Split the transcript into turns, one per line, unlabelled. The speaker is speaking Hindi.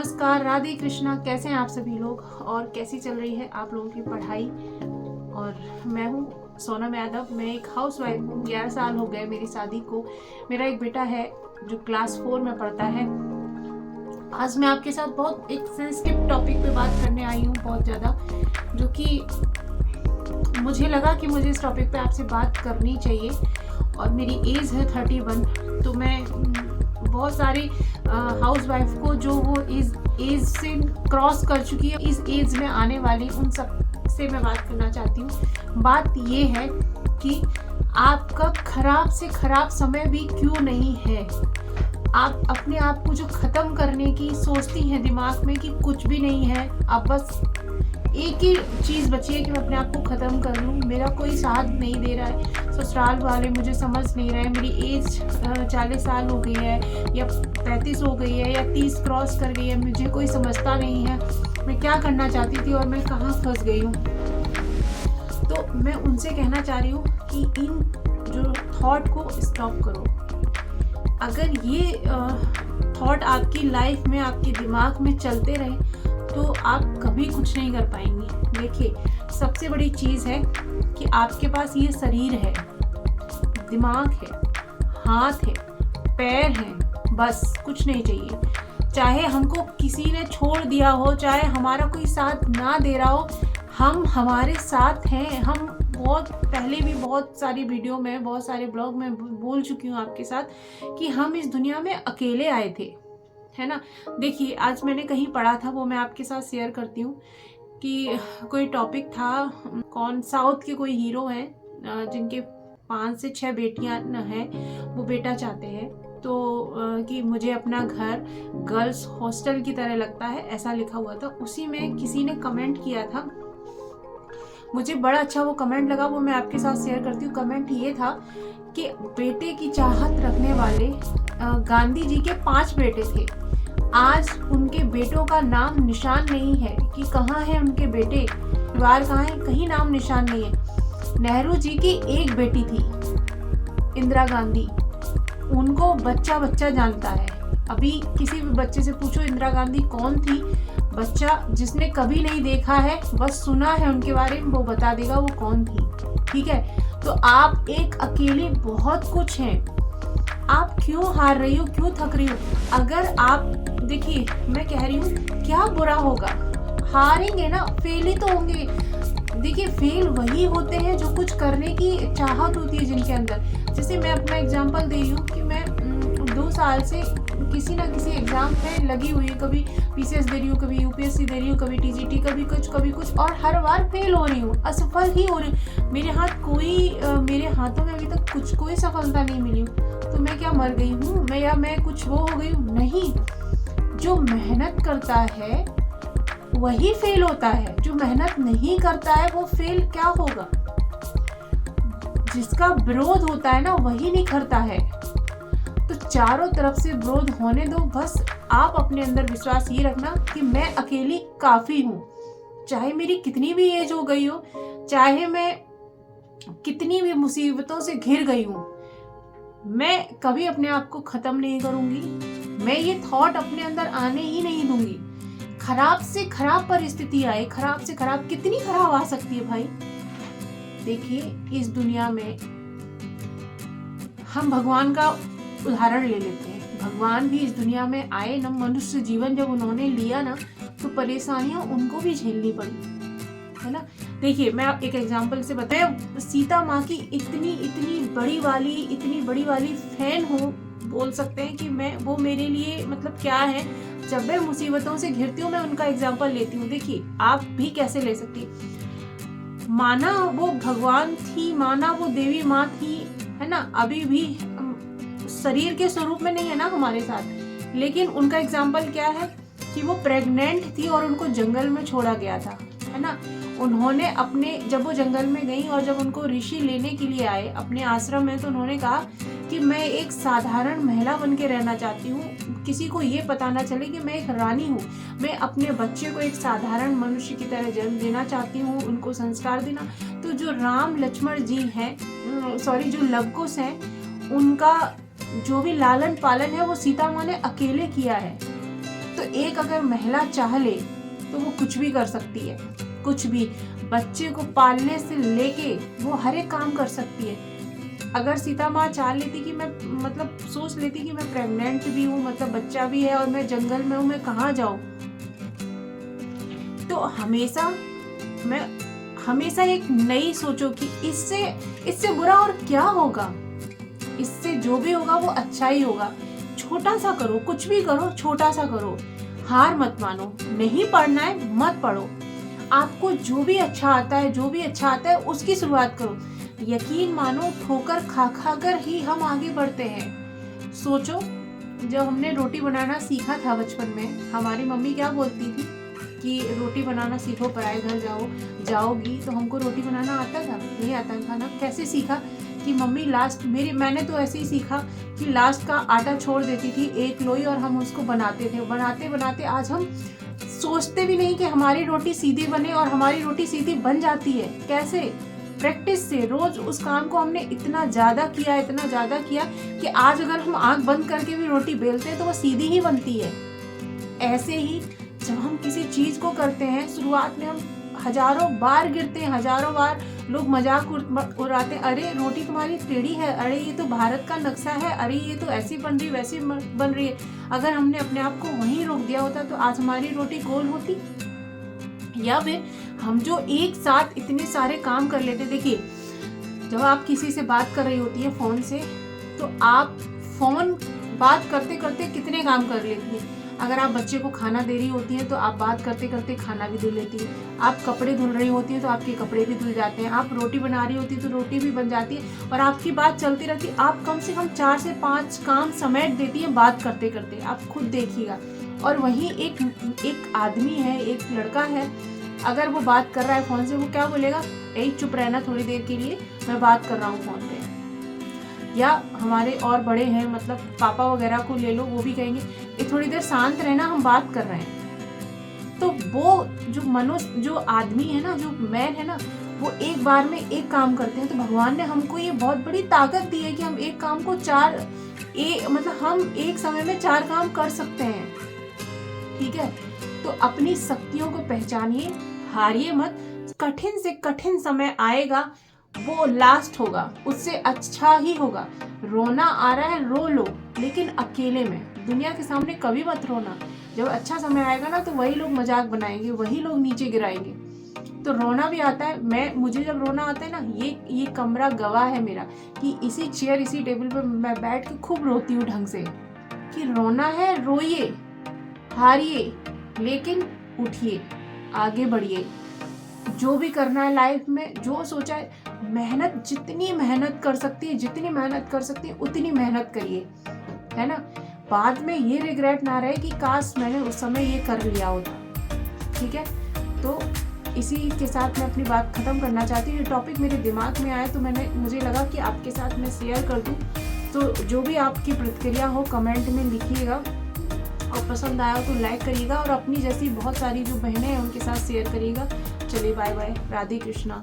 नमस्कार, राधे कृष्णा। कैसे हैं आप सभी लोग और कैसी चल रही है आप लोगों की पढ़ाई। और मैं हूँ सोनम यादव। मैं एक हाउसवाइफ हूँ। 11 साल हो गए मेरी शादी को। मेरा एक बेटा है जो क्लास 4 में पढ़ता है। आज मैं आपके साथ बहुत एक सेंसिटिव टॉपिक पे बात करने आई हूँ, बहुत ज़्यादा, जो कि मुझे लगा कि मुझे इस टॉपिक पे आपसे बात करनी चाहिए। और मेरी एज है 31, तो मैं बहुत सारी हाउसवाइफ को जो वो एज से क्रॉस कर चुकी है, इस एज में आने वाली, उन सब से मैं बात करना चाहती हूँ। बात ये है कि आपका खराब से खराब समय भी क्यों नहीं है। आप अपने आप को जो ख़त्म करने की सोचती हैं दिमाग में कि कुछ भी नहीं है, आप बस एक ही चीज़ बची है कि मैं अपने आप को ख़त्म कर लूँ। मेरा कोई साथ नहीं दे रहा है, ससुराल वाले मुझे समझ नहीं रहे, मेरी एज 40 साल हो गई है या 35 हो गई है या 30 क्रॉस कर गई है, मुझे कोई समझता नहीं है मैं क्या करना चाहती थी और मैं कहाँ फंस गई हूँ। तो मैं उनसे कहना चाह रही हूँ कि इन जो थॉट को स्टॉप करो। अगर ये थॉट आपकी लाइफ में, आपके दिमाग में चलते रहे तो आप कभी कुछ नहीं कर पाएंगे। देखिए, सबसे बड़ी चीज़ है कि आपके पास ये शरीर है, दिमाग है, हाथ है, पैर है, बस कुछ नहीं चाहिए। चाहे हमको किसी ने छोड़ दिया हो, चाहे हमारा कोई साथ ना दे रहा हो, हम हमारे साथ हैं। हम बहुत पहले भी बहुत सारी वीडियो में, बहुत सारे ब्लॉग में बोल चुकी हूँ आपके साथ कि हम इस दुनिया में अकेले आए थे, है ना। देखिए, आज मैंने कहीं पढ़ा था, वो मैं आपके साथ शेयर करती हूँ कि कोई टॉपिक था, कौन साउथ के कोई हीरो हैं जिनके 5 से 6 बेटियां हैं, वो बेटा चाहते हैं तो कि मुझे अपना घर गर्ल्स हॉस्टल की तरह लगता है, ऐसा लिखा हुआ था। उसी में किसी ने कमेंट किया था, मुझे बड़ा अच्छा वो कमेंट लगा, वो मैं आपके साथ शेयर करती हूँ। कमेंट ये था कि बेटे की चाहत रखने वाले गांधी जी के 5 बेटे थे। आज उनके बेटों का नाम निशान नहीं है कि कहाँ है उनके बेटे, परिवार कहाँ है, कहीं नाम निशान नहीं है। नेहरू जी की एक बेटी थी, इंदिरा गांधी, उनको बच्चा बच्चा जानता है। अभी किसी भी बच्चे से पूछो इंदिरा गांधी कौन थी, बच्चा जिसने कभी नहीं देखा है, बस सुना है उनके बारे में, वो बता देगा वो कौन थी। ठीक है, तो आप एक अकेले बहुत कुछ हैं। आप क्यों हार रही हो, क्यों थक रही हो? अगर आप, देखिए मैं कह रही हूँ, क्या बुरा होगा, हारेंगे ना, फेल ही तो होंगे। देखिए, फेल वही होते हैं जो कुछ करने की चाहत होती है जिनके अंदर। जैसे मैं अपना एग्जांपल दे रही हूँ कि मैं 2 साल से किसी ना किसी एग्जाम में लगी हुई है, कभी पीसीएस दे रही हूँ, कभी यूपीएससी दे रही हूँ, कभी टीजीटी, कभी कुछ, और हर बार फेल हो रही हूँ, असफल ही हो रही हूँ। मेरे हाथों में अभी तक कोई सफलता नहीं मिली। तो मैं क्या मर गई हूँ, मैं कुछ वो हो गई हूँ? नहीं। जो मेहनत करता है वही फेल होता है, जो मेहनत नहीं करता है वो फेल क्या होगा? जिसका विरोध होता है ना, वही नहीं करता है। तो चारों तरफ से विरोध होने दो, बस आप अपने अंदर विश्वास ये रखना कि मैं अकेली काफी हूँ। चाहे मेरी कितनी भी एज हो गई हो, चाहे मैं कितनी भी मुसीबतों से घिर गई हूँ, मैं कभी अपने आप को खत्म नहीं करूंगी। मैं ये थॉट अपने अंदर आने ही नहीं दूंगी। खराब से खराब परिस्थिति आए, खराब से खराब, कितनी खराब आ सकती है भाई। देखिए, इस दुनिया में हम भगवान का उदाहरण ले लेते हैं। भगवान भी इस दुनिया में आए ना, मनुष्य जीवन जब उन्होंने लिया ना, तो परेशानियां उनको भी झेलनी पड़ी, है ना। देखिए, मैं एक एग्जांपल से बताऊं, सीता माँ की इतनी बड़ी वाली फैन हूँ, बोल सकते हैं कि वो मेरे लिए मतलब क्या है। जब मैं मुसीबतों से घिरती हूँ, मैं उनका एग्जांपल लेती हूँ। देखिए, आप भी कैसे ले सकती, माना वो भगवान थी, माना वो देवी माँ थी, है ना, अभी भी शरीर के स्वरूप में नहीं है ना हमारे साथ, लेकिन उनका एग्जाम्पल क्या है कि वो प्रेग्नेंट थी और उनको जंगल में छोड़ा गया था, है ना। उन्होंने जब वो जंगल में गई और जब उनको ऋषि लेने के लिए आए अपने आश्रम में, तो उन्होंने कहा कि मैं एक साधारण महिला बन के रहना चाहती हूँ, किसी को ये पता ना चले कि मैं एक रानी हूँ। मैं अपने बच्चे को एक साधारण मनुष्य की तरह जन्म देना चाहती हूँ, उनको संस्कार देना। तो जो राम लक्ष्मण जी हैं, जो लवकुश हैं, उनका जो भी लालन पालन है वो सीता माँ ने अकेले किया है। तो एक अगर महिला चाह ले तो वो कुछ भी कर सकती है, कुछ भी। बच्चे को पालने से लेके वो हर एक काम कर सकती है। अगर सीता माँ चाह लेती कि मैं मतलब सोच लेती कि मैं प्रेग्नेंट भी हूँ, मतलब बच्चा भी है और मैं जंगल में हूँ, मैं कहाँ जाऊँ, तो हमेशा एक नई सोचो कि इससे बुरा और क्या होगा, इससे जो भी होगा वो अच्छा ही होगा। छोटा सा करो, कुछ भी करो, छोटा सा करो, हार मत मानो। नहीं पढ़ना है मत पढ़ो, आपको जो भी अच्छा आता है उसकी शुरुआत करो। यकीन मानो ठोकर खा खा कर ही हम आगे बढ़ते हैं। सोचो, जब हमने रोटी बनाना सीखा था बचपन में, हमारी मम्मी क्या बोलती थी कि रोटी बनाना सीखो, पराए घर जाओगी। तो हमको रोटी बनाना आता था? नहीं आता था ना। कैसे सीखा कि मम्मी मैंने तो ऐसे ही सीखा कि लास्ट का आटा छोड़ देती थी एक लोई और हम उसको बनाते थे। बनाते आज हम सोचते भी नहीं कि हमारी रोटी सीधी बने, और हमारी रोटी सीधी बन जाती है। कैसे? प्रैक्टिस से। रोज उस काम को हमने इतना ज्यादा किया कि आज अगर हम आंख बंद करके भी रोटी बेलते हैं तो वो सीधी ही बनती है। ऐसे ही जब हम किसी चीज को करते हैं, शुरुआत में हम हजारों बार गिरते हैं, हजारों बार लोग मजाक उड़ाते हैं, अरे रोटी तुम्हारी टेढ़ी है, अरे ये तो भारत का नक्शा है, अरे ये तो ऐसी बन रही वैसी बन रही है। अगर हमने अपने आप को वहीं रोक दिया होता तो आज हमारी रोटी गोल होती। या फिर हम जो एक साथ इतने सारे काम कर लेते। देखिए, जब आप किसी से बात कर रही होती है फोन से, तो आप फोन बात करते करते कितने काम कर लेती है। अगर आप बच्चे को खाना दे रही होती हैं तो आप बात करते करते खाना भी धुल लेती हैं। आप कपड़े धुल रही होती हैं तो आपके कपड़े भी धुल जाते हैं। आप रोटी बना रही होती है तो रोटी भी बन जाती है, और आपकी बात चलती रहती है। आप कम से कम 4 से 5 काम समेट देती हैं बात करते करते, आप खुद देखिएगा। और वहीं एक आदमी है, एक लड़का है, अगर वो बात कर रहा है फोन से, वो क्या बोलेगा? यही चुप रहना थोड़ी देर के लिए, मैं बात कर रहा हूँ फोन पे। या हमारे और बड़े हैं, मतलब पापा वगैरह को ले लो, वो भी कहेंगे ये थोड़ी देर शांत रहना, हम बात कर रहे हैं। तो वो जो आदमी है ना, जो मैन है ना, वो एक बार में एक काम करते हैं। तो भगवान ने हमको ये बहुत बड़ी ताकत दी है कि हम एक काम को हम एक समय में 4 काम कर सकते हैं। ठीक है, तो अपनी शक्तियों को पहचानिए, हारिए मत। कठिन से कठिन समय आएगा, वो लास्ट होगा, उससे अच्छा ही होगा। रोना आ रहा है, रो लो, लेकिन अकेले में। दुनिया के सामने कभी मत रोना। जब अच्छा समय आएगा ना, तो वही लोग मजाक बनाएंगे, वही लोग नीचे गिराएंगे। तो रोना भी आता है। मुझे जब रोना आता है ना, ये कमरा गवाह है मेरा कि इसी चेयर, इसी टेबल पर मैं बैठ के खूब रोती हूँ ढंग से। कि रोना है, रोइए, हारिए, लेकिन उठिए, आगे बढ़िए। जो भी करना है लाइफ में, जो सोचा है, जितनी मेहनत कर सकती है उतनी मेहनत करिए, है ना। बाद में ये रिग्रेट ना रहे कि काश मैंने उस समय ये कर लिया होता। ठीक है, तो इसी के साथ मैं अपनी बात खत्म करना चाहती हूँ। ये टॉपिक मेरे दिमाग में आया तो मुझे लगा कि आपके साथ मैं शेयर कर दूँ। तो जो भी आपकी प्रतिक्रिया हो कमेंट में लिखिएगा, और पसंद आया तो लाइक करिएगा, और अपनी जैसी बहुत सारी जो बहनें हैं उनके साथ शेयर करिएगा। चलिए, बाय बाय, राधे कृष्णा।